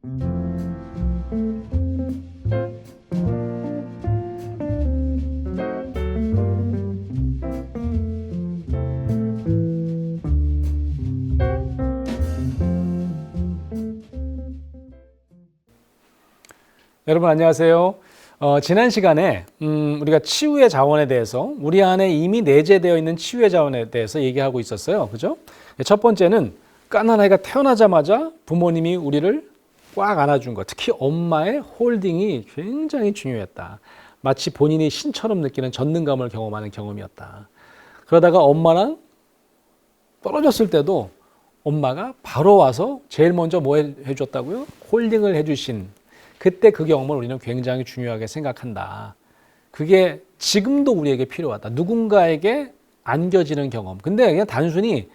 여러분 안녕하세요. 지난 시간에 우리가 치유의 자원에 대해서 우리 안에 이미 내재되어 있는 치유의 자원에 대해서 얘기하고 있었어요. 그죠? 첫 번째는 갓난아이가 태어나자마자 부모님이 우리를 꽉 안아준 것, 특히 엄마의 홀딩이 굉장히 중요했다. 마치 본인이 신처럼 느끼는 전능감을 경험하는 경험이었다. 그러다가 엄마랑 떨어졌을 때도 엄마가 바로 와서 제일 먼저 뭐 해줬다고요? 홀딩을 해주신, 그때 그 경험을 우리는 굉장히 중요하게 생각한다. 그게 지금도 우리에게 필요하다. 누군가에게 안겨지는 경험. 근데 그냥 단순히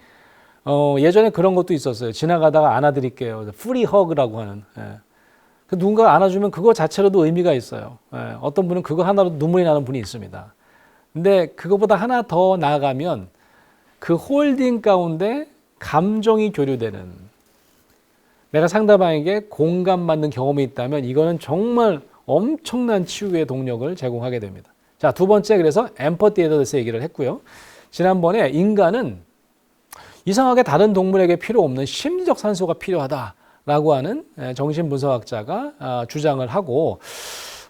예전에 그런 것도 있었어요. 지나가다가 안아드릴게요. 프리 허그라고 하는. 누군가 안아주면 그거 자체로도 의미가 있어요. 어떤 분은 그거 하나로 눈물이 나는 분이 있습니다. 근데 그거보다 하나 더 나아가면 그 홀딩 가운데 감정이 교류되는, 내가 상대방에게 공감받는 경험이 있다면 이거는 정말 엄청난 치유의 동력을 제공하게 됩니다. 자, 두 번째, 그래서 엠퍼티에 대해서 얘기를 했고요. 지난번에 인간은 이상하게 다른 동물에게 필요 없는 심리적 산소가 필요하다라고 하는 정신분석학자가 주장을 하고,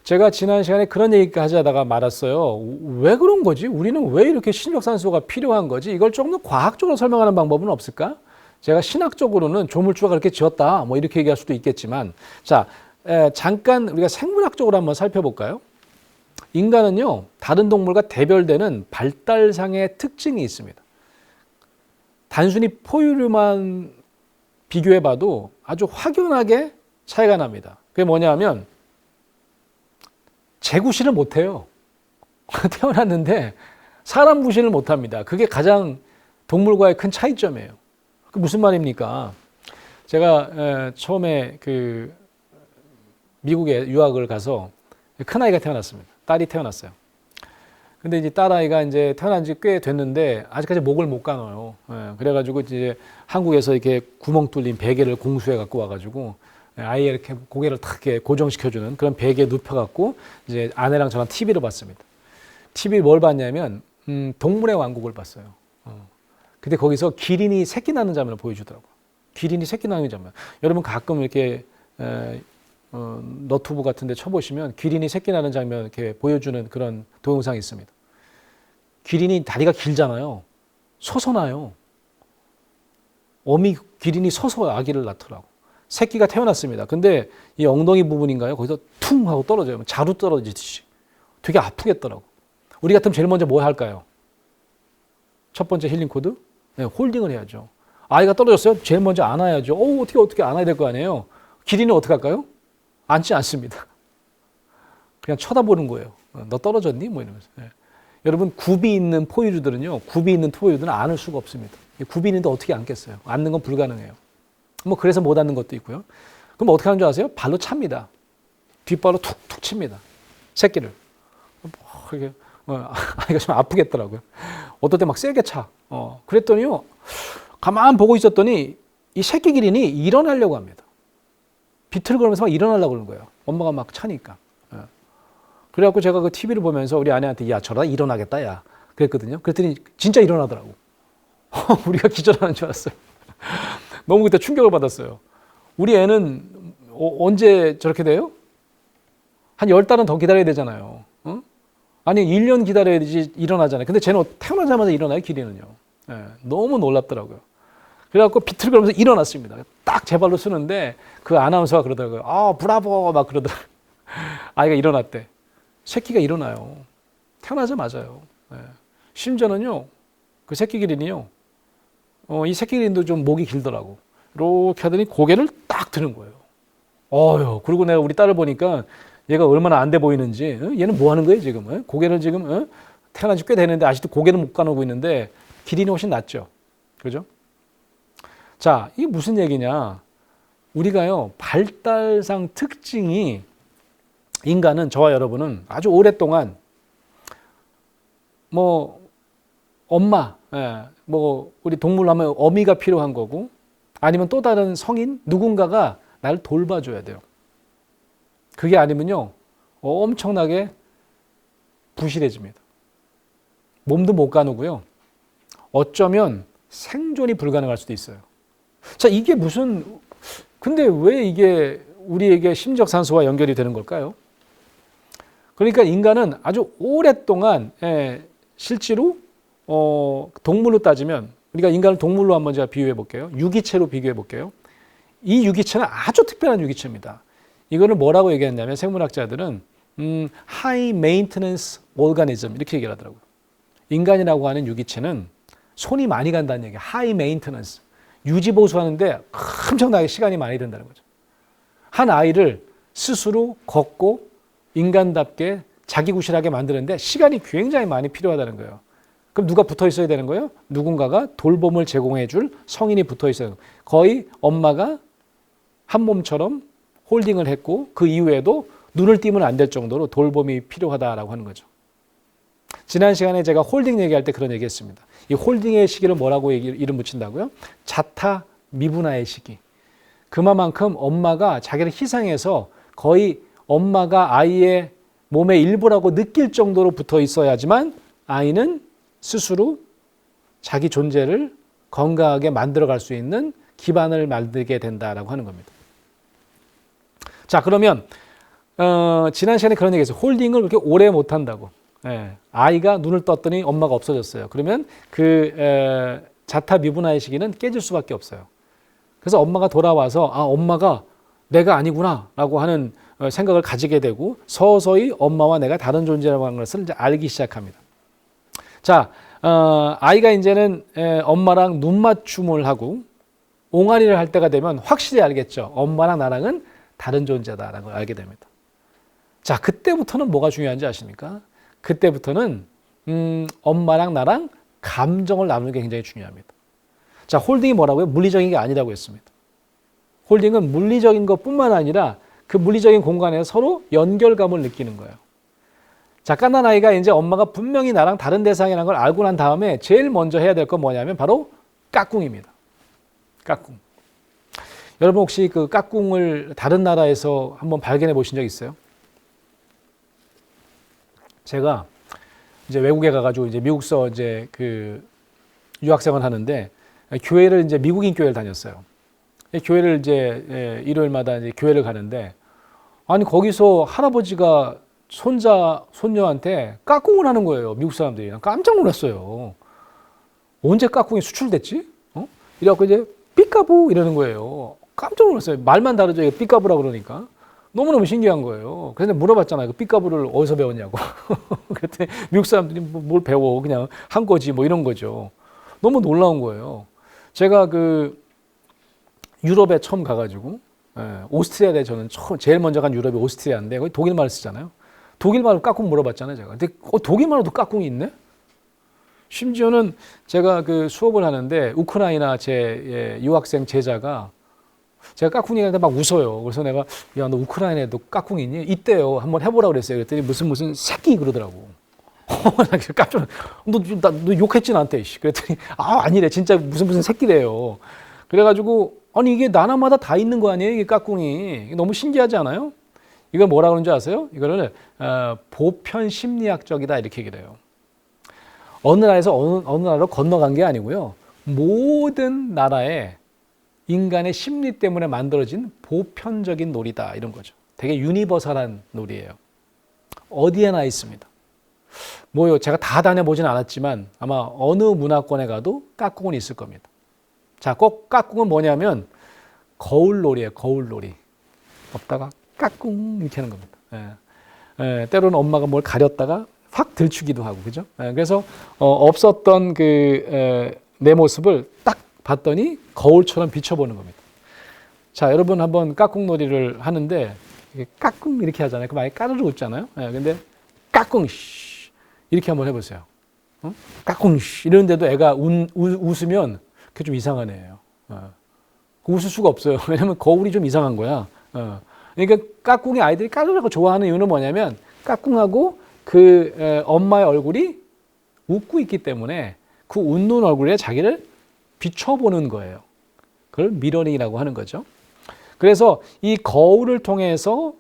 제가 지난 시간에 그런 얘기까지 하다가 말았어요. 왜 그런 거지? 우리는 왜 이렇게 심리적 산소가 필요한 거지? 이걸 조금 더 과학적으로 설명하는 방법은 없을까? 제가 신학적으로는 조물주가 그렇게 지었다, 뭐 이렇게 얘기할 수도 있겠지만, 자, 잠깐 우리가 생물학적으로 한번 살펴볼까요? 인간은요, 다른 동물과 대별되는 발달상의 특징이 있습니다. 단순히 포유류만 비교해봐도 아주 확연하게 차이가 납니다. 그게 뭐냐면 재구실을 못해요. 태어났는데 사람 구실을 못합니다. 그게 가장 동물과의 큰 차이점이에요. 그 무슨 말입니까? 제가 처음에 그 미국에 유학을 가서 큰아이가 태어났습니다. 딸이 태어났어요. 근데 이제 딸아이가 이제 태어난 지 꽤 됐는데 아직까지 목을 못 감아요. 그래가지고 이제 한국에서 이렇게 구멍 뚫린 베개를 공수해 갖고 와가지고 아이에 이렇게 고개를 탁 이렇게 고정시켜주는 그런 베개에 눕혀갖고 이제 아내랑 저랑 TV를 봤습니다. TV 뭘 봤냐면 동물의 왕국을 봤어요. 근데 거기서 기린이 새끼 낳는 장면을 보여주더라고요. 기린이 새끼 낳는 장면. 여러분 가끔 이렇게 너튜브 같은 데 쳐보시면 기린이 새끼 낳는 장면 이렇게 보여주는 그런 동영상이 있습니다. 기린이 다리가 길잖아요. 서서 나요. 기린이 서서 아기를 낳더라고. 새끼가 태어났습니다. 근데 이 엉덩이 부분인가요? 거기서 퉁 하고 떨어져요. 자루 떨어지듯이. 되게 아프겠더라고. 우리 같으면 제일 먼저 뭐 할까요? 첫 번째 힐링 코드? 네, 홀딩을 해야죠. 아이가 떨어졌어요? 제일 먼저 안아야죠. 어떻게 안아야 될 거 아니에요? 기린은 어떻게 할까요? 앉지 않습니다. 그냥 쳐다보는 거예요. 너 떨어졌니? 뭐 이러면서. 네. 여러분, 굽이 있는 포유류들은요, 굽이 있는 포유류들은 안을 수가 없습니다. 굽이 있는데 어떻게 앉겠어요? 앉는 건 불가능해요. 뭐 그래서 못 앉는 것도 있고요. 그럼 어떻게 하는 줄 아세요? 발로 찹니다. 뒷발로 툭툭 칩니다. 새끼를. 아이가 좀 아프겠더라고요. 어떨 때 막 세게 차. 그랬더니요, 가만 보고 있었더니 이 새끼 기린이 일어나려고 합니다. 비틀거리면서 막 일어나려고 그러는 거예요. 엄마가 막 차니까. 그래갖고 제가 그 TV를 보면서 우리 아내한테 야, 저러다 일어나겠다, 야. 그랬거든요. 그랬더니 진짜 일어나더라고. 우리가 기절하는 줄 알았어요. 너무 그때 충격을 받았어요. 우리 애는 언제 저렇게 돼요? 한 10달은 더 기다려야 되잖아요. 아니 1년 기다려야지 일어나잖아요. 근데 쟤는 태어나자마자 일어나요, 기린은요. 너무 놀랍더라고요. 그래갖고 비틀거리면서 일어났습니다. 딱 제 발로 쓰는데 그 아나운서가 그러더라고요. 브라보 막 그러더라고요. 아이가 일어났대. 새끼가 일어나요. 태어나자마자요. 심지어는요, 그 새끼 기린이요, 이 새끼 기린도 좀 목이 길더라고. 이렇게 하더니 고개를 딱 드는 거예요. 그리고 내가 우리 딸을 보니까 얘가 얼마나 안 돼 보이는지, 얘는 뭐 하는 거예요, 지금? 고개를 지금, 태어난 지 꽤 되는데 아직도 고개를 못 가누고 있는데 기린이 훨씬 낫죠. 그죠? 자, 이게 무슨 얘기냐. 우리가요, 발달상 특징이, 인간은, 저와 여러분은 아주 오랫동안 뭐 엄마, 뭐 우리 동물로 하면 어미가 필요한 거고, 아니면 또 다른 성인 누군가가 나를 돌봐줘야 돼요. 그게 아니면요, 엄청나게 부실해집니다. 몸도 못 가누고요. 어쩌면 생존이 불가능할 수도 있어요. 자, 이게 근데 왜 이게 우리에게 심적산소와 연결이 되는 걸까요? 그러니까 인간은 아주 오랫동안 실제로 동물로 따지면, 우리가 인간을 동물로 한번 제가 비유해 볼게요. 유기체로 비교해 볼게요. 이 유기체는 아주 특별한 유기체입니다. 이거를 뭐라고 얘기했냐면 생물학자들은 high maintenance organism 이렇게 얘기를 하더라고요. 인간이라고 하는 유기체는 손이 많이 간다는 얘기예요. high maintenance. 유지보수하는데 엄청나게 시간이 많이 든다는 거죠. 한 아이를 스스로 걷고 인간답게 자기구실하게 만드는데 시간이 굉장히 많이 필요하다는 거예요. 그럼 누가 붙어 있어야 되는 거예요? 누군가가 돌봄을 제공해 줄 성인이 붙어 있어야 되는 거예요. 거의 엄마가 한 몸처럼 홀딩을 했고 그 이후에도 눈을 띄면 안 될 정도로 돌봄이 필요하다라고 하는 거죠. 지난 시간에 제가 홀딩 얘기할 때 그런 얘기했습니다. 이 홀딩의 시기를 뭐라고 이름 붙인다고요? 자타 미분화의 시기. 그만큼 엄마가 자기를 희생해서 거의 엄마가 아이의 몸의 일부라고 느낄 정도로 붙어 있어야지만 아이는 스스로 자기 존재를 건강하게 만들어갈 수 있는 기반을 만들게 된다라고 하는 겁니다. 자, 그러면 지난 시간에 그런 얘기했어요. 홀딩을 그렇게 오래 못한다고. 아이가 눈을 떴더니 엄마가 없어졌어요. 그러면 그 자타 미분화의 시기는 깨질 수밖에 없어요. 그래서 엄마가 돌아와서 엄마가 내가 아니구나 라고 하는 생각을 가지게 되고 서서히 엄마와 내가 다른 존재라고 하는 것을 이제 알기 시작합니다. 자, 아이가 이제는 엄마랑 눈 맞춤을 하고 옹알이를 할 때가 되면 확실히 알겠죠. 엄마랑 나랑은 다른 존재다라는 걸 알게 됩니다. 자, 그때부터는 뭐가 중요한지 아십니까? 그때부터는 엄마랑 나랑 감정을 나누는 게 굉장히 중요합니다. 자, 홀딩이 뭐라고요? 물리적인 게 아니라고 했습니다. 홀딩은 물리적인 것뿐만 아니라 그 물리적인 공간에서 서로 연결감을 느끼는 거예요. 자, 갓난 아이가 이제 엄마가 분명히 나랑 다른 대상이라는 걸 알고 난 다음에 제일 먼저 해야 될 건 뭐냐면 바로 까꿍입니다. 까꿍. 여러분 혹시 그 까꿍을 다른 나라에서 한번 발견해 보신 적 있어요? 제가 이제 외국에 가가지고 이제 미국서 이제 그 유학생을 하는데 교회를 이제 미국인 교회를 다녔어요. 교회를 이제 일요일마다 이제 교회를 가는데 아니 거기서 할아버지가 손녀한테 까꿍을 하는 거예요. 미국 사람들이. 깜짝 놀랐어요. 언제 까꿍이 수출됐지? 이래갖고 이제 삐까부 이러는 거예요. 깜짝 놀랐어요. 말만 다르죠. 이거 삐까부라 그러니까. 너무너무 신기한 거예요. 그래서 삐까부를 어디서 배웠냐고. 그랬더니 미국 사람들이 뭘 배워. 그냥 한 거지 뭐 이런 거죠. 너무 놀라운 거예요. 제가 그 유럽에 처음 가가지고 오스트리아에 저는 제일 먼저 간 유럽이 오스트리아인데 거기 독일말을 쓰잖아요. 독일말로 까꿍 물어봤잖아요. 제가. 근데 독일말로도 까꿍이 있네? 심지어는 제가 그 수업을 하는데 우크라이나 제 유학생 제자가 제가 까꿍 얘기하는데 막 웃어요. 그래서 내가 야, 너 우크라이나에도 까꿍 있니? 있대요. 한번 해보라고 그랬어요. 그랬더니 무슨 새끼 그러더라고. 나 깜짝 너 욕했지 나한테. 그랬더니 아니래. 진짜 무슨 새끼래요. 그래가지고 아니 이게 나라마다 다 있는 거 아니에요? 이게 까꿍이. 너무 신기하지 않아요? 이걸 뭐라 그러는 줄 아세요? 이거를 보편 심리학적이다 이렇게 얘기를 해요. 어느 나라에서 어느 나라로 건너간 게 아니고요. 모든 나라에 인간의 심리 때문에 만들어진 보편적인 놀이다 이런 거죠. 되게 유니버설한 놀이예요. 어디에나 있습니다. 뭐요? 제가 다 다녀보진 않았지만 아마 어느 문화권에 가도 까꿍은 있을 겁니다. 자, 꼭 까꿍은 뭐냐면 거울놀이에요. 거울놀이. 없다가 까꿍 이렇게 하는 겁니다. 때로는 엄마가 뭘 가렸다가 확 들추기도 하고, 그죠? 그래서 없었던 내 모습을 딱 봤더니 거울처럼 비춰보는 겁니다. 자, 여러분 한번 까꿍놀이를 하는데 까꿍 이렇게 하잖아요. 그럼 아예 까르르 웃잖아요. 근데 까꿍 이렇게 한번 해보세요. 까꿍 이러는데도 애가 웃으면 그게 좀 이상한 애예요. 웃을 수가 없어요. 왜냐면 거울이 좀 이상한 거야. 그러니까 까꿍이 아이들이 까르르고 좋아하는 이유는 뭐냐면 까꿍하고 그 엄마의 얼굴이 웃고 있기 때문에 그 웃는 얼굴에 자기를 비춰보는 거예요. 그걸 미러링이라고 하는 거죠. 그래서 이 거울을 통해서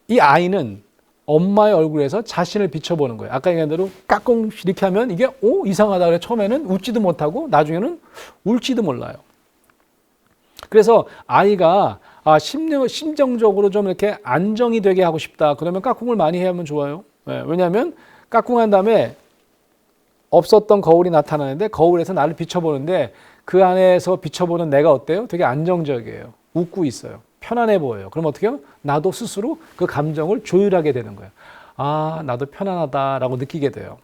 이 아이는 엄마의 얼굴에서 자신을 비춰보는 거예요. 아까 얘기한 대로 까꿍 이렇게 하면 이게 이상하다 그래. 처음에는 웃지도 못하고 나중에는 울지도 몰라요. 그래서 아이가 심정적으로 좀 이렇게 안정이 되게 하고 싶다. 그러면 까꿍을 많이 해야 하면 좋아요. 왜냐하면 까꿍한 다음에 없었던 거울이 나타나는데 거울에서 나를 비춰보는데 그 안에서 비춰보는 내가 어때요? 되게 안정적이에요. 웃고 있어요. 편안해 보여요. 그럼 어떻게 해요? 나도 스스로 그 감정을 조율하게 되는 거예요. 아, 나도 편안하다라고 느끼게 돼요.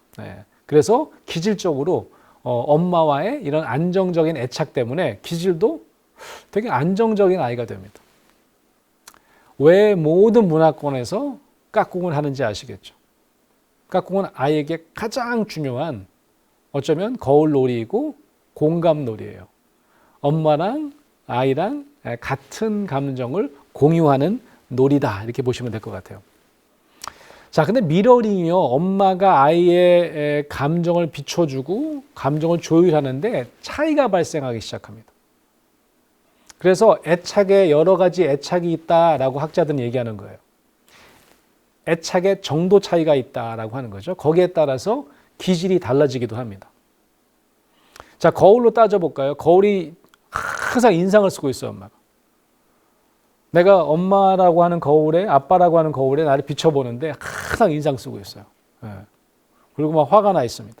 그래서 기질적으로 엄마와의 이런 안정적인 애착 때문에 기질도 되게 안정적인 아이가 됩니다. 왜 모든 문화권에서 까꿍을 하는지 아시겠죠? 까꿍은 아이에게 가장 중요한 어쩌면 거울놀이이고 공감놀이예요. 엄마랑 아이랑 같은 감정을 공유하는 놀이다 이렇게 보시면 될 것 같아요. 자, 근데 미러링이요. 엄마가 아이의 감정을 비춰주고 감정을 조율하는데 차이가 발생하기 시작합니다. 그래서 애착에 여러 가지 애착이 있다라고 학자들은 얘기하는 거예요. 애착의 정도 차이가 있다라고 하는 거죠. 거기에 따라서 기질이 달라지기도 합니다. 자, 거울로 따져볼까요? 거울이 항상 인상을 쓰고 있어요, 엄마가. 내가 엄마라고 하는 거울에, 아빠라고 하는 거울에 나를 비춰보는데 항상 인상 쓰고 있어요. 그리고 막 화가 나 있습니다.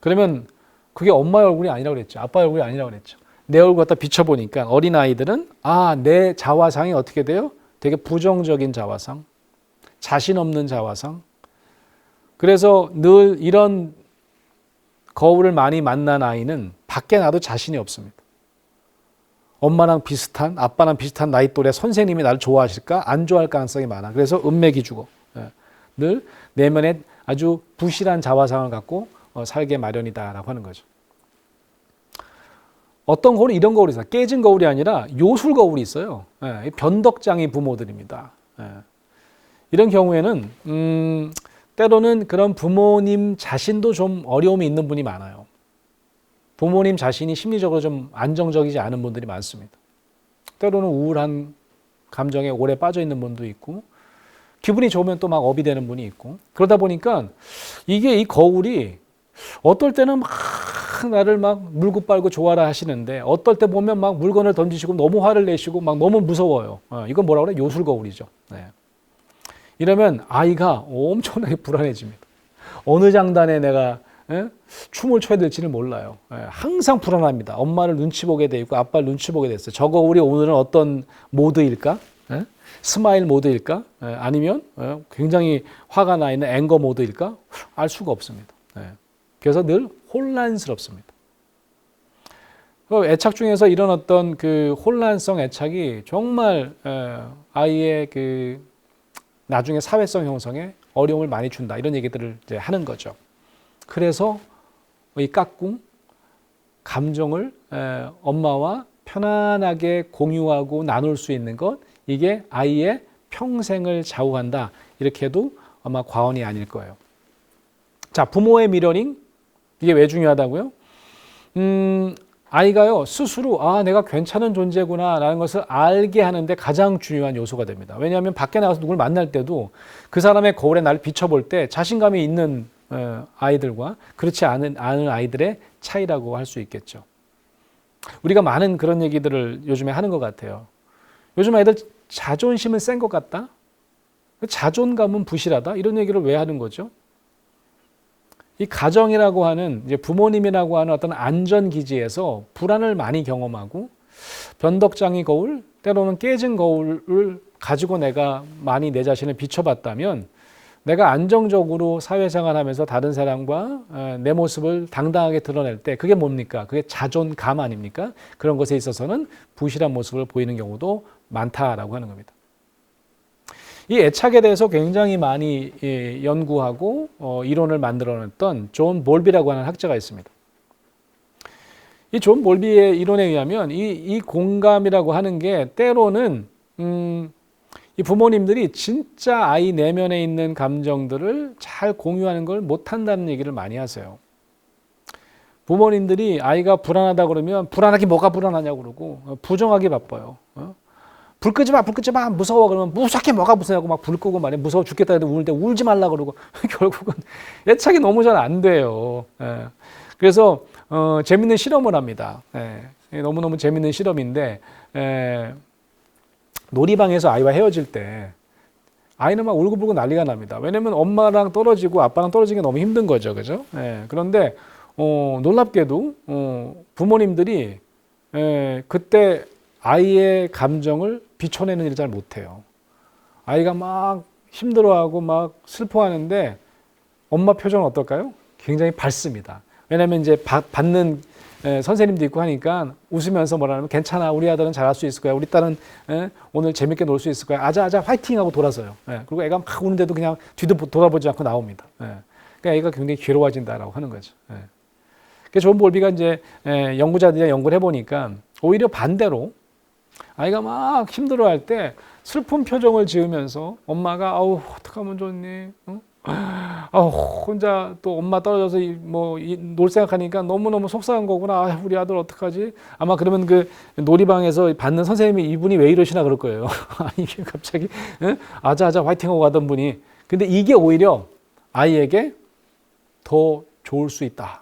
그러면 그게 엄마의 얼굴이 아니라고 그랬죠. 아빠의 얼굴이 아니라고 그랬죠. 내 얼굴 갖다 비춰보니까 어린아이들은 내 자화상이 어떻게 돼요? 되게 부정적인 자화상, 자신 없는 자화상. 그래서 늘 이런 거울을 많이 만난 아이는 밖에 나도 자신이 없습니다. 엄마랑 비슷한, 아빠랑 비슷한 나이 또래 선생님이 나를 좋아하실까? 안 좋아할 가능성이 많아. 그래서 은맥이 주고 늘 내면에 아주 부실한 자화상을 갖고 살게 마련이다라고 하는 거죠. 어떤 거울은 이런 거울이 있어요. 깨진 거울이 아니라 요술 거울이 있어요. 변덕장이 부모들입니다. 이런 경우에는 때로는 그런 부모님 자신도 좀 어려움이 있는 분이 많아요. 부모님 자신이 심리적으로 좀 안정적이지 않은 분들이 많습니다. 때로는 우울한 감정에 오래 빠져 있는 분도 있고 기분이 좋으면 또 막 업이 되는 분이 있고 그러다 보니까 이게 이 거울이 어떨 때는 막 나를 막 물고 빨고 좋아라 하시는데 어떨 때 보면 막 물건을 던지시고 너무 화를 내시고 막 너무 무서워요. 이건 뭐라고 그래? 요술 거울이죠. 이러면 아이가 엄청나게 불안해집니다. 어느 장단에 내가 춤을 춰야 될지는 몰라요. 항상 불안합니다. 엄마를 눈치 보게 돼 있고 아빠를 눈치 보게 됐어요. 저 거울이 오늘은 어떤 모드일까? 스마일 모드일까? 아니면 굉장히 화가 나 있는 앵거 모드일까? 알 수가 없습니다. 그래서 늘 혼란스럽습니다. 애착 중에서 이런 어떤 그 혼란성 애착이 정말 아이의 그 나중에 사회성 형성에 어려움을 많이 준다. 이런 얘기들을 이제 하는 거죠. 그래서 이 까꿍, 감정을 엄마와 편안하게 공유하고 나눌 수 있는 것, 이게 아이의 평생을 좌우한다. 이렇게 해도 아마 과언이 아닐 거예요. 자, 부모의 미러링, 이게 왜 중요하다고요? 아이가요, 스스로, 내가 괜찮은 존재구나, 라는 것을 알게 하는데 가장 중요한 요소가 됩니다. 왜냐하면 밖에 나가서 누굴 만날 때도 그 사람의 거울에 나를 비춰볼 때 자신감이 있는 아이들과 그렇지 않은 아이들의 차이라고 할 수 있겠죠. 우리가 많은 그런 얘기들을 요즘에 하는 것 같아요. 요즘 아이들 자존심은 센 것 같다? 자존감은 부실하다? 이런 얘기를 왜 하는 거죠? 이 가정이라고 하는 이제 부모님이라고 하는 어떤 안전기지에서 불안을 많이 경험하고 변덕장이 거울, 때로는 깨진 거울을 가지고 내가 많이 내 자신을 비춰봤다면 내가 안정적으로 사회생활하면서 다른 사람과 내 모습을 당당하게 드러낼 때 그게 뭡니까? 그게 자존감 아닙니까? 그런 것에 있어서는 부실한 모습을 보이는 경우도 많다라고 하는 겁니다. 이 애착에 대해서 굉장히 많이 연구하고 이론을 만들어냈던 존 볼비라고 하는 학자가 있습니다. 이 존 볼비의 이론에 의하면 이 공감이라고 하는 게 때로는 이 부모님들이 진짜 아이 내면에 있는 감정들을 잘 공유하는 걸 못한다는 얘기를 많이 하세요. 부모님들이 아이가 불안하다 그러면 불안하기 뭐가 불안하냐고 그러고 부정하기 바빠요. 불 끄지 마, 불 끄지 마, 무서워 그러면 무섭게 뭐가 무서냐고 막 불 끄고 말이야. 무서워 죽겠다 해도 우는데 울지 말라 그러고 결국은 애착이 너무 잘 안 돼요. 그래서 재밌는 실험을 합니다. 너무너무 재밌는 실험인데 놀이방에서 아이와 헤어질 때 아이는 막 울고불고 난리가 납니다. 왜냐면 엄마랑 떨어지고 아빠랑 떨어지는 게 너무 힘든 거죠. 그죠? 그런데 놀랍게도 부모님들이 그때 아이의 감정을 비춰내는 일을 잘 못해요. 아이가 막 힘들어하고 막 슬퍼하는데 엄마 표정은 어떨까요? 굉장히 밝습니다. 왜냐하면 이제 받는 선생님도 있고 하니까 웃으면서 뭐라면 괜찮아, 우리 아들은 잘할 수 있을 거야, 우리 딸은 오늘 재밌게 놀 수 있을 거야, 아자아자 화이팅 하고 돌아서요. 그리고 애가 막 우는데도 그냥 뒤도 돌아보지 않고 나옵니다. 그러니까 애가 굉장히 괴로워진다라고 하는 거죠. 그래서 존 볼비가 이제 연구자들이 연구를 해보니까 오히려 반대로 아이가 막 힘들어할 때 슬픈 표정을 지으면서 엄마가 아우 어떡하면 좋니? 혼자 또 엄마 떨어져서 놀 생각하니까 너무너무 속상한 거구나. 우리 아들 어떡하지? 아마 그러면 그 놀이방에서 받는 선생님이 이분이 왜 이러시나 그럴 거예요. 이게 갑자기 아자아자 화이팅하고 가던 분이. 근데 이게 오히려 아이에게 더 좋을 수 있다.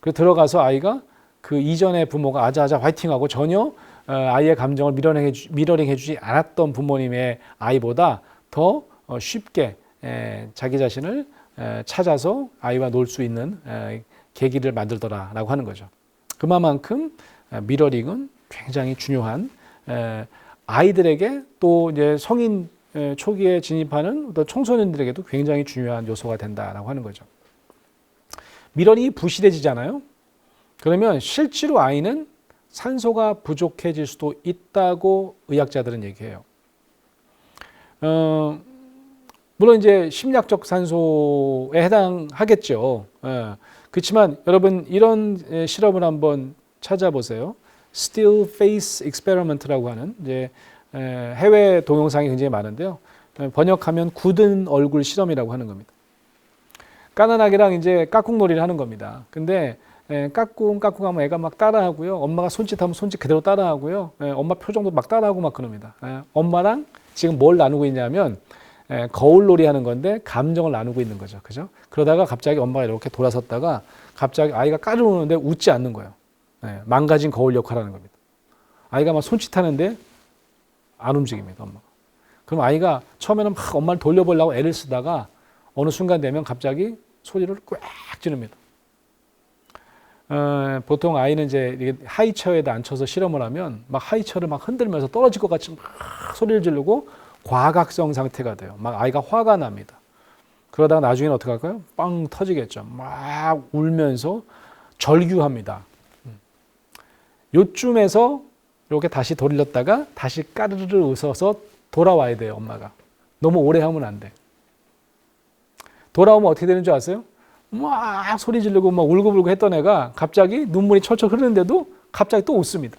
그래서 들어가서 아이가 그 이전에 부모가 아자아자 화이팅하고 전혀 아이의 감정을 미러링해주지 않았던 부모님의 아이보다 더 쉽게 자기 자신을 찾아서 아이와 놀 수 있는 계기를 만들더라라고 하는 거죠. 그만큼 미러링은 굉장히 중요한 아이들에게 또 이제 성인 초기에 진입하는 또 청소년들에게도 굉장히 중요한 요소가 된다라고 하는 거죠. 미러링이 부실해지잖아요. 그러면 실제로 아이는 산소가 부족해질 수도 있다고 의학자들은 얘기해요. 물론 이제 심리학적 산소에 해당하겠죠. 그렇지만 여러분 이런 실험을 한번 찾아보세요. Still Face Experiment라고 하는 이제 해외 동영상이 굉장히 많은데요. 번역하면 굳은 얼굴 실험이라고 하는 겁니다. 까나나기랑 이제 깍꿍놀이를 하는 겁니다. 근데 까꿍 하면 애가 막 따라하고요. 엄마가 손짓하면 손짓 그대로 따라하고요. 엄마 표정도 막 따라하고 막 그럽니다. 엄마랑 지금 뭘 나누고 있냐면 거울놀이 하는 건데 감정을 나누고 있는 거죠. 그죠? 그러다가 갑자기 엄마가 이렇게 돌아섰다가 갑자기 아이가 까르르 우는데 웃지 않는 거예요. 망가진 거울 역할을 하는 겁니다. 아이가 막 손짓하는데 안 움직입니다. 엄마가. 그럼 아이가 처음에는 막 엄마를 돌려보려고 애를 쓰다가 어느 순간 되면 갑자기 소리를 꽉 지릅니다. 보통 아이는 이제 하이처에다 앉혀서 실험을 하면 막 하이처를 막 흔들면서 떨어질 것 같이 막 소리를 지르고 과각성 상태가 돼요. 막 아이가 화가 납니다. 그러다가 나중에는 어떻게 할까요? 빵 터지겠죠. 막 울면서 절규합니다. 요쯤에서 이렇게 다시 돌렸다가 다시 까르르 웃어서 돌아와야 돼요. 엄마가. 너무 오래 하면 안 돼. 돌아오면 어떻게 되는 줄 아세요? 막 소리 지르고 막 울고불고 했던 애가 갑자기 눈물이 철철 흐르는데도 갑자기 또 웃습니다.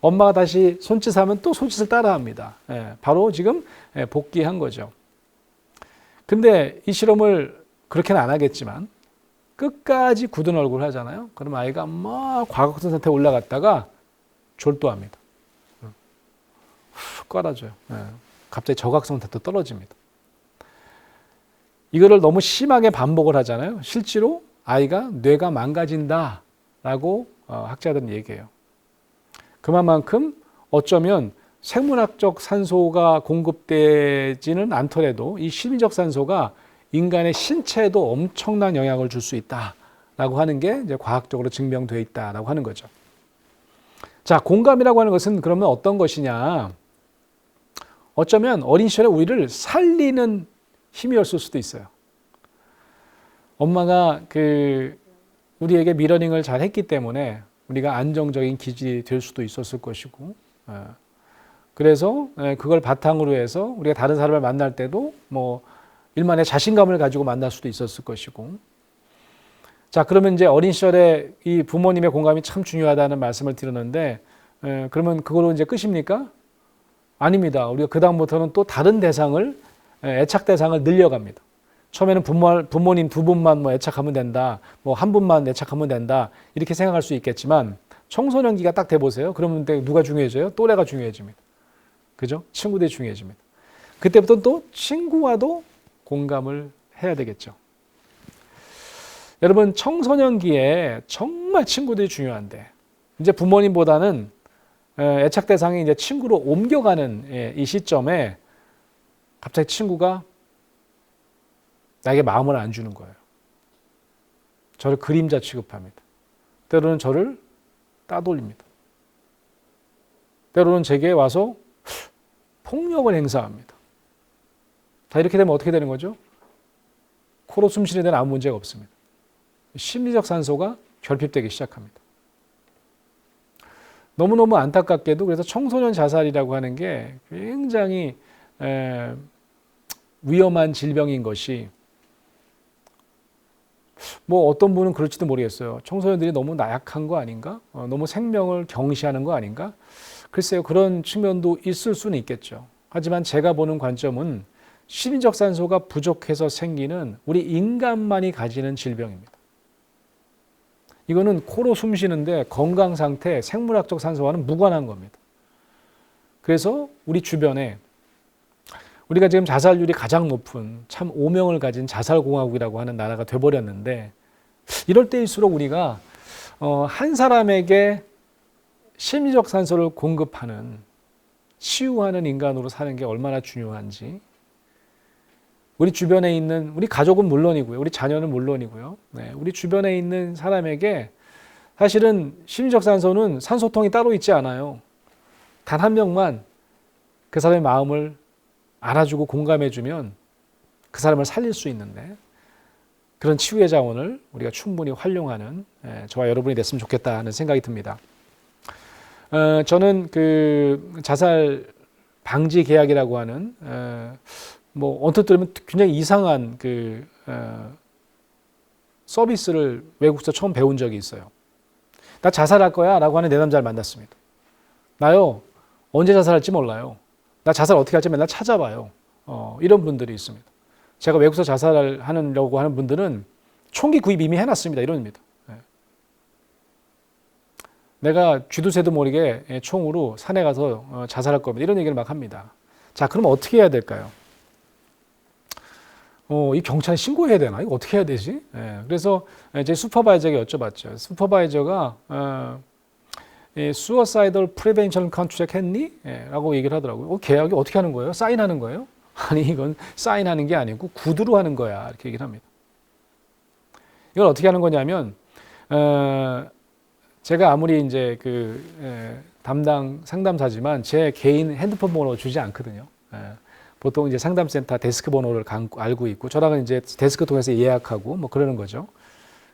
엄마가 다시 손짓하면 또 손짓을 따라합니다. 바로 지금 복귀한 거죠. 근데 이 실험을 그렇게는 안 하겠지만 끝까지 굳은 얼굴을 하잖아요. 그럼 아이가 막 과각성 상태에 올라갔다가 졸도합니다. 훅 깔아줘요. 갑자기 저각성 상태로 떨어집니다. 이거를 너무 심하게 반복을 하잖아요. 실제로 아이가 뇌가 망가진다라고 학자들은 얘기해요. 그만큼 어쩌면 생물학적 산소가 공급되지는 않더라도 이 심리적 산소가 인간의 신체에도 엄청난 영향을 줄 수 있다라고 하는 게 이제 과학적으로 증명되어 있다라고 하는 거죠. 자, 공감이라고 하는 것은 그러면 어떤 것이냐? 어쩌면 어린 시절에 우리를 살리는 힘이었을 수도 있어요. 엄마가 우리에게 미러링을 잘 했기 때문에 우리가 안정적인 기질이 될 수도 있었을 것이고, 그래서 그걸 바탕으로 해서 우리가 다른 사람을 만날 때도 일만의 자신감을 가지고 만날 수도 있었을 것이고. 자, 그러면 이제 어린 시절에 이 부모님의 공감이 참 중요하다는 말씀을 드렸는데, 그러면 그걸로 이제 끝입니까? 아닙니다. 우리가 그다음부터는 또 다른 대상을, 애착 대상을 늘려갑니다. 처음에는 부모님 두 분만 뭐 애착하면 된다, 뭐 한 분만 애착하면 된다 이렇게 생각할 수 있겠지만 청소년기가 딱 돼보세요. 그러면 누가 중요해져요? 또래가 중요해집니다. 그죠? 친구들이 중요해집니다. 그때부터 또 친구와도 공감을 해야 되겠죠. 여러분 청소년기에 정말 친구들이 중요한데 이제 부모님보다는 애착 대상이 이제 친구로 옮겨가는 이 시점에 갑자기 친구가 나에게 마음을 안 주는 거예요. 저를 그림자 취급합니다. 때로는 저를 따돌립니다. 때로는 제게 와서 폭력을 행사합니다. 다 이렇게 되면 어떻게 되는 거죠? 코로 숨 쉬는 데는 아무 문제가 없습니다. 심리적 산소가 결핍되기 시작합니다. 너무너무 안타깝게도 그래서 청소년 자살이라고 하는 게 굉장히 위험한 질병인 것이 뭐 어떤 분은 그럴지도 모르겠어요. 청소년들이 너무 나약한 거 아닌가? 너무 생명을 경시하는 거 아닌가? 글쎄요. 그런 측면도 있을 수는 있겠죠. 하지만 제가 보는 관점은 심리적 산소가 부족해서 생기는 우리 인간만이 가지는 질병입니다. 이거는 코로 숨 쉬는데 건강 상태, 생물학적 산소와는 무관한 겁니다. 그래서 우리 주변에 우리가 지금 자살률이 가장 높은 참 오명을 가진 자살공화국이라고 하는 나라가 돼버렸는데 이럴 때일수록 우리가 한 사람에게 심리적 산소를 공급하는 치유하는 인간으로 사는 게 얼마나 중요한지 우리 주변에 있는 우리 가족은 물론이고요. 우리 자녀는 물론이고요. 네, 우리 주변에 있는 사람에게 사실은 심리적 산소는 산소통이 따로 있지 않아요. 단 한 명만 그 사람의 마음을 알아주고 공감해주면 그 사람을 살릴 수 있는데 그런 치유의 자원을 우리가 충분히 활용하는 저와 여러분이 됐으면 좋겠다 하는 생각이 듭니다. 저는 그 자살 방지 계약이라고 하는 뭐 언뜻 들으면 굉장히 이상한 그 서비스를 외국에서 처음 배운 적이 있어요. 나 자살할 거야 라고 하는 내남자를 만났습니다. 나요 언제 자살할지 몰라요. 나 자살 어떻게 할지 맨날 찾아봐요. 이런 분들이 있습니다. 제가 외국에서 자살을 하려고 하는 분들은 총기 구입 이미 해놨습니다. 이럽니다. 내가 쥐도 새도 모르게 총으로 산에 가서 자살할 겁니다. 이런 얘기를 막 합니다. 자, 그럼 어떻게 해야 될까요? 이 경찰에 신고해야 되나? 이거 어떻게 해야 되지? 그래서 제 슈퍼바이저에게 여쭤봤죠. 슈퍼바이저가 Suicidal Prevention Contract 했니? 라고 얘기를 하더라고요. 계약이 어떻게 하는 거예요? 사인하는 거예요? 아니 이건 사인하는 게 아니고 구두로 하는 거야. 이렇게 얘기를 합니다. 이걸 어떻게 하는 거냐면 제가 아무리 이제 그 담당 상담사지만 제 개인 핸드폰 번호 주지 않거든요. 보통 이제 상담센터 데스크 번호를 알고 있고 저랑은 이제 데스크 통해서 예약하고 뭐 그러는 거죠.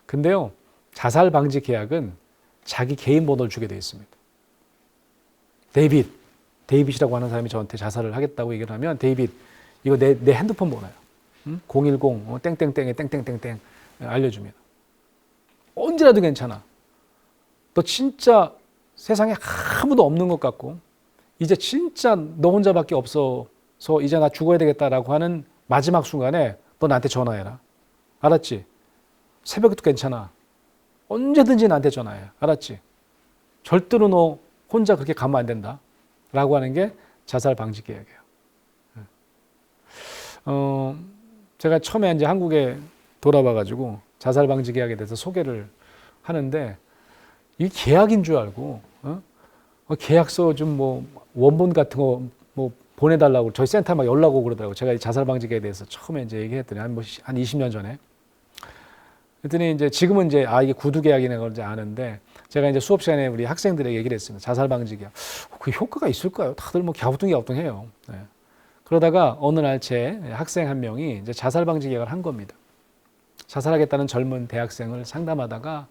근데요 자살 방지 계약은 자기 개인 번호를 주게 되어 있습니다. 데이빗이라고 하는 사람이 저한테 자살을 하겠다고 얘기를 하면 데이빗 이거 내 핸드폰 번호야. 010 땡땡땡에 땡땡땡땡 알려줍니다. 언제라도 괜찮아. 너 진짜 세상에 아무도 없는 것 같고 이제 진짜 너 혼자밖에 없어서 이제 나 죽어야 되겠다라고 하는 마지막 순간에 너 나한테 전화해라. 알았지? 새벽에도 괜찮아. 언제든지 나한테 전화해. 알았지? 절대로 너 혼자 그렇게 가면 안 된다. 라고 하는 게 자살 방지 계약이에요. 제가 처음에 이제 한국에 돌아와가지고 자살 방지 계약에 대해서 소개를 하는데 이 계약인 줄 알고 계약서 좀 뭐 원본 같은 거 뭐 보내달라고 저희 센터 막 연락 오고 그러더라고요. 제가 자살 방지 계약에 대해서 처음에 이제 얘기했더니 한 20년 전에. 그랬더니 이제 지금은 이제 이게 구두 계약이네 그런지 아는데 제가 이제 수업 시간에 우리 학생들에게 얘기를 했습니다. 자살 방지 계약. 그 효과가 있을까요? 다들 뭐 갸우뚱해요. 네. 그러다가 어느 날 제 학생 한 명이 이제 자살 방지 계약을 한 겁니다. 자살하겠다는 젊은 대학생을 상담하다가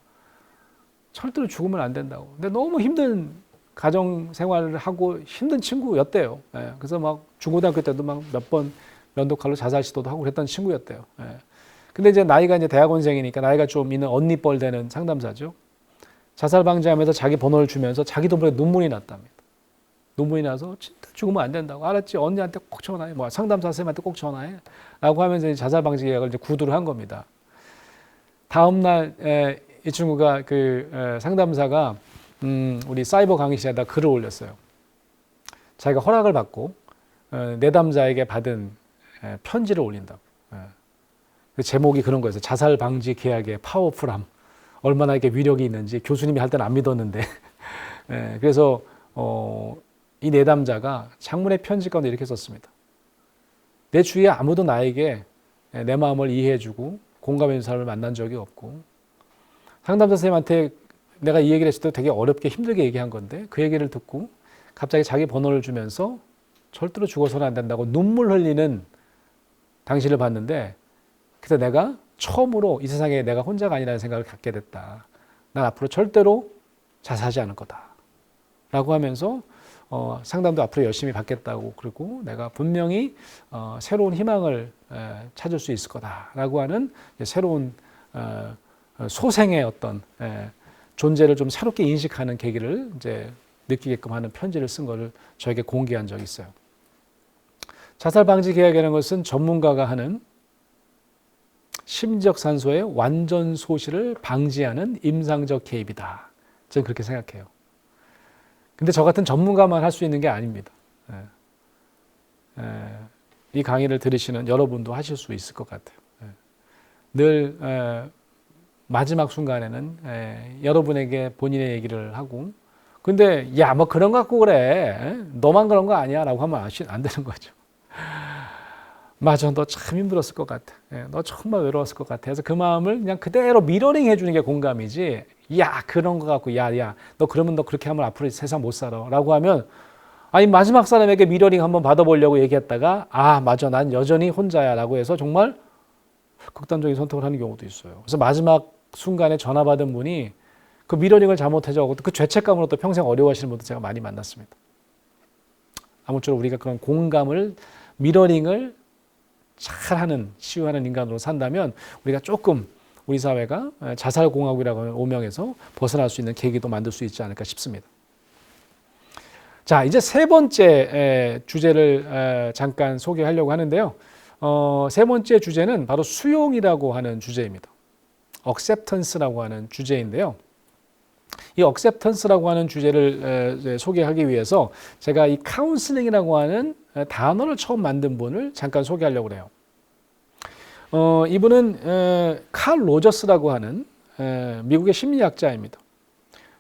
절대로 죽으면 안 된다고. 근데 너무 힘든 가정 생활을 하고 힘든 친구였대요. 예, 그래서 막 중고등학교 때도 막 몇 번 면도칼로 자살 시도도 하고 그랬던 친구였대요. 예. 근데 이제 나이가 이제 대학원생이니까 나이가 좀 있는 언니뻘 되는 상담사죠. 자살 방지하면서 자기 번호를 주면서 자기도 모르게 눈물이 났답니다. 논문이 나서 진짜 죽으면 안 된다고. 알았지? 언니한테 꼭 전화해. 뭐 상담사 선생님한테 꼭 전화해. 라고 하면서 이제 자살 방지 계약을 이제 구두를 한 겁니다. 다음 날 이 친구가 상담사가 우리 사이버 강의실에다 글을 올렸어요. 자기가 허락을 받고 내담자에게 받은 편지를 올린다고. 그 제목이 그런 거였어요. 자살 방지 계약의 파워풀함. 얼마나 이게 위력이 있는지 교수님이 할 때는 안 믿었는데. 그래서 이 내담자가 장문의 편지 가운데 이렇게 썼습니다. 내 주위에 아무도 나에게 내 마음을 이해해주고 공감해주는 사람을 만난 적이 없고, 상담사 선생님한테 내가 이 얘기를 했을 때 되게 어렵게 힘들게 얘기한 건데 그 얘기를 듣고 갑자기 자기 번호를 주면서 절대로 죽어서는 안 된다고 눈물 흘리는 당신을 봤는데, 그래서 내가 처음으로 이 세상에 내가 혼자가 아니라는 생각을 갖게 됐다. 난 앞으로 절대로 자살하지 않을 거다. 라고 하면서 상담도 앞으로 열심히 받겠다고, 그리고 내가 분명히 새로운 희망을 찾을 수 있을 거다라고 하는 새로운 소생의 어떤 존재를 좀 새롭게 인식하는 계기를 이제 느끼게끔 하는 편지를 쓴 거를 저에게 공개한 적이 있어요. 자살 방지 계약이라는 것은 전문가가 하는 심리적 산소의 완전 소실을 방지하는 임상적 개입이다. 저는 그렇게 생각해요. 근데 저 같은 전문가만 할 수 있는 게 아닙니다. 이 강의를 들으시는 여러분도 하실 수 있을 것 같아요. 늘 마지막 순간에는 여러분에게 본인의 얘기를 하고, 근데 야, 뭐 그런 거 갖고 그래. 너만 그런 거 아니야. 라고 하면 안 되는 거죠. 맞아, 너 참 힘들었을 것 같아. 너 정말 외로웠을 것 같아. 그래서 그 마음을 그냥 그대로 미러링 해주는 게 공감이지. 야, 그런 거 갖고, 야, 너 그러면 너 그렇게 하면 앞으로 세상 못 살아. 라고 하면, 아니, 마지막 사람에게 미러링 한번 받아보려고 얘기했다가, 아, 맞아, 난 여전히 혼자야. 라고 해서 정말 극단적인 선택을 하는 경우도 있어요. 그래서 마지막 순간에 전화 받은 분이 그 미러링을 잘못해서 그 죄책감으로 또 평생 어려워하시는 분도 제가 많이 만났습니다. 아무쪼록 우리가 그런 공감을, 미러링을 잘하는, 치유하는 인간으로 산다면 우리가 조금 우리 사회가 자살공화국이라고 하는 오명에서 벗어날 수 있는 계기도 만들 수 있지 않을까 싶습니다. 자, 이제 세 번째 주제를 잠깐 소개하려고 하는데요. 세 번째 주제는 바로 수용이라고 하는 주제입니다. acceptance라고 하는 주제인데요. 이 acceptance라고 하는 주제를 소개하기 위해서 제가 이 카운슬링이라고 하는 단어를 처음 만든 분을 잠깐 소개하려고 해요. 이분은 칼 로저스라고 하는 미국의 심리학자입니다.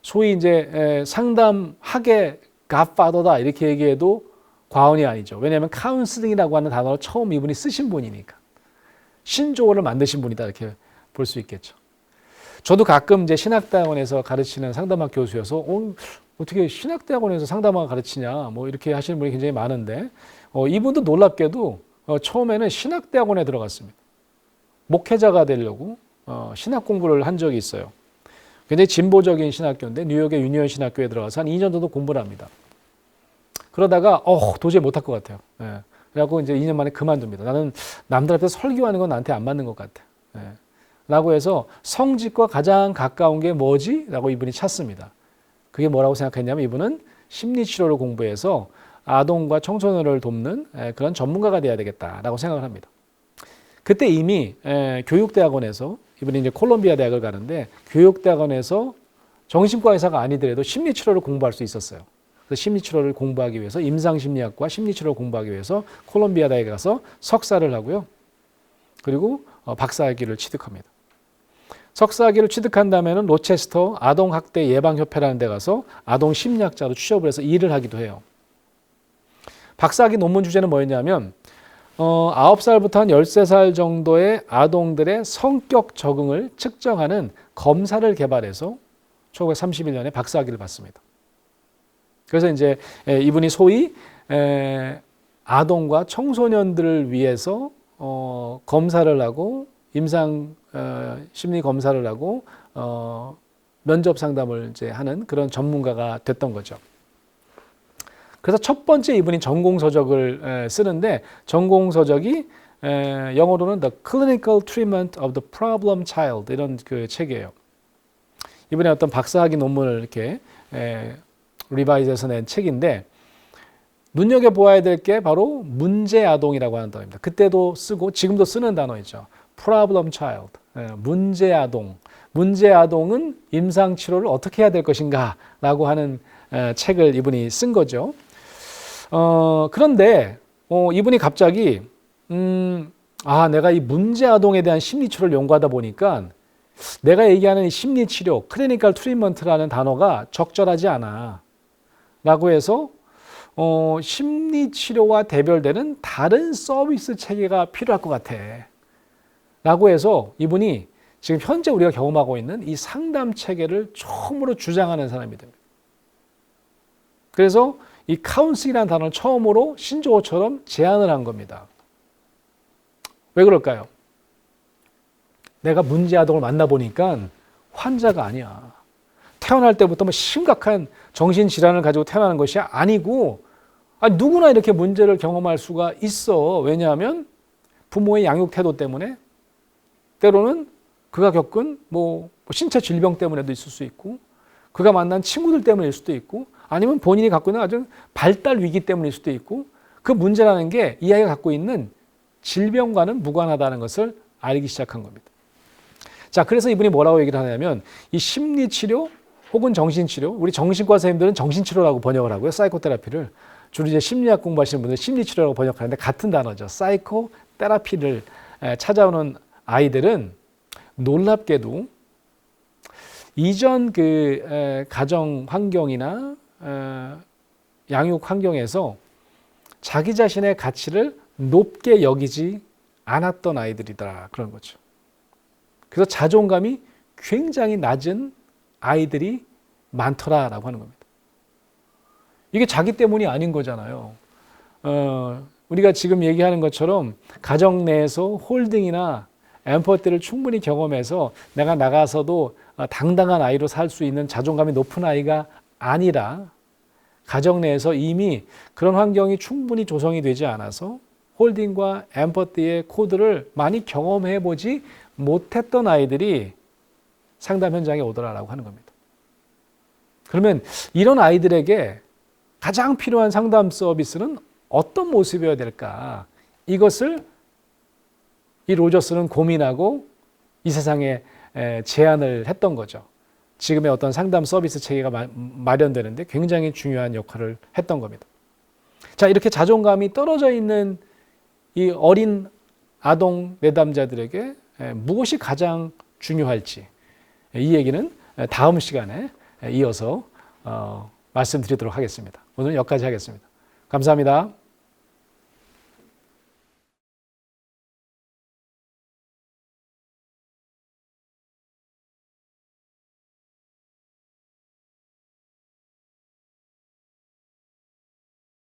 소위 이제 상담학의 갓파더다 이렇게 얘기해도 과언이 아니죠. 왜냐하면 카운슬링이라고 하는 단어를 처음 이분이 쓰신 분이니까. 신조어를 만드신 분이다 이렇게 볼 수 있겠죠. 저도 가끔 이제 신학대학원에서 가르치는 상담학 교수여서 어떻게 신학대학원에서 상담학을 가르치냐 뭐 이렇게 하시는 분이 굉장히 많은데 이분도 놀랍게도 처음에는 신학대학원에 들어갔습니다. 목회자가 되려고 신학 공부를 한 적이 있어요. 굉장히 진보적인 신학교인데 뉴욕의 유니언 신학교에 들어가서 한 2년 정도 공부를 합니다. 그러다가 도저히 못할 것 같아요. 그래갖고 이제 2년 만에 그만둡니다. 나는 남들 앞에서 설교하는 건 나한테 안 맞는 것 같아. 라고 해서 성직과 가장 가까운 게 뭐지? 라고 이분이 찾습니다. 그게 뭐라고 생각했냐면 이분은 심리치료를 공부해서 아동과 청소년을 돕는 그런 전문가가 돼야 되겠다라고 생각을 합니다. 그때 이미 교육대학원에서 이분이 이제 콜롬비아 대학을 가는데 교육대학원에서 정신과 의사가 아니더라도 심리치료를 공부할 수 있었어요. 그래서 심리치료를 공부하기 위해서 임상심리학과 심리치료를 공부하기 위해서 콜롬비아 대학에 가서 석사를 하고요. 그리고 박사학위를 취득합니다. 석사학위를 취득한 다음에는 로체스터 아동학대 예방협회라는 데 가서 아동심리학자로 취업을 해서 일을 하기도 해요. 박사학위 논문 주제는 뭐였냐면 9살부터 한 13살 정도의 아동들의 성격 적응을 측정하는 검사를 개발해서 1931년에 박사학위를 받습니다. 그래서 이제 이분이 소위 아동과 청소년들을 위해서 검사를 하고 임상 심리 검사를 하고 면접 상담을 이제 하는 그런 전문가가 됐던 거죠. 그래서 첫 번째 이분이 전공 서적을 쓰는데 전공 서적이 영어로는 The Clinical Treatment of the Problem Child 이런 그 책이에요. 이분의 어떤 박사학위 논문을 이렇게 리바이즈해서 낸 책인데 눈여겨보아야 될 게 바로 문제 아동이라고 하는 단어입니다. 그때도 쓰고 지금도 쓰는 단어이죠. problem child, 문제 아동. 문제 아동은 임상 치료를 어떻게 해야 될 것인가 라고 하는 책을 이분이 쓴 거죠. 그런데 이분이 갑자기 내가 이 문제 아동에 대한 심리 치료를 연구하다 보니까 내가 얘기하는 심리 치료, 클리니컬 트리트먼트라는 단어가 적절하지 않아 라고 해서 심리 치료와 대별되는 다른 서비스 체계가 필요할 것 같아 라고 해서 이분이 지금 현재 우리가 경험하고 있는 이 상담 체계를 처음으로 주장하는 사람이 됩니다. 그래서 이 카운슬이라는 단어를 처음으로 신조어처럼 제안을 한 겁니다. 왜 그럴까요? 내가 문제 아동을 만나보니까 환자가 아니야. 태어날 때부터 뭐 심각한 정신질환을 가지고 태어나는 것이 아니고 누구나 이렇게 문제를 경험할 수가 있어. 왜냐하면 부모의 양육 태도 때문에 때로는 그가 겪은 뭐 신체 질병 때문에도 있을 수 있고 그가 만난 친구들 때문일 수도 있고 아니면 본인이 갖고 있는 아주 발달 위기 때문일 수도 있고 그 문제라는 게 이 아이가 갖고 있는 질병과는 무관하다는 것을 알기 시작한 겁니다. 자, 그래서 이분이 뭐라고 얘기를 하냐면 이 심리치료 혹은 정신치료, 우리 정신과 선생님들은 정신치료라고 번역을 하고요. 사이코테라피를. 주로 이제 심리학 공부하시는 분들은 심리치료라고 번역하는데 같은 단어죠. 사이코테라피를 찾아오는 아이들은 놀랍게도 이전 그 가정 환경이나 양육 환경에서 자기 자신의 가치를 높게 여기지 않았던 아이들이다 그런 거죠. 그래서 자존감이 굉장히 낮은 아이들이 많더라라고 하는 겁니다. 이게 자기 때문이 아닌 거잖아요. 우리가 지금 얘기하는 것처럼 가정 내에서 홀딩이나 엠퍼티를 충분히 경험해서 내가 나가서도 당당한 아이로 살 수 있는 자존감이 높은 아이가 아니라 가정 내에서 이미 그런 환경이 충분히 조성이 되지 않아서 홀딩과 엠퍼티의 코드를 많이 경험해보지 못했던 아이들이 상담 현장에 오더라라고 하는 겁니다. 그러면 이런 아이들에게 가장 필요한 상담 서비스는 어떤 모습이어야 될까? 이것을 이 로저스는 고민하고 이 세상에 제안을 했던 거죠. 지금의 어떤 상담 서비스 체계가 마련되는데 굉장히 중요한 역할을 했던 겁니다. 자, 이렇게 자존감이 떨어져 있는 이 어린 아동 내담자들에게 무엇이 가장 중요할지 이 얘기는 다음 시간에 이어서 말씀드리도록 하겠습니다. 오늘 여기까지 하겠습니다. 감사합니다.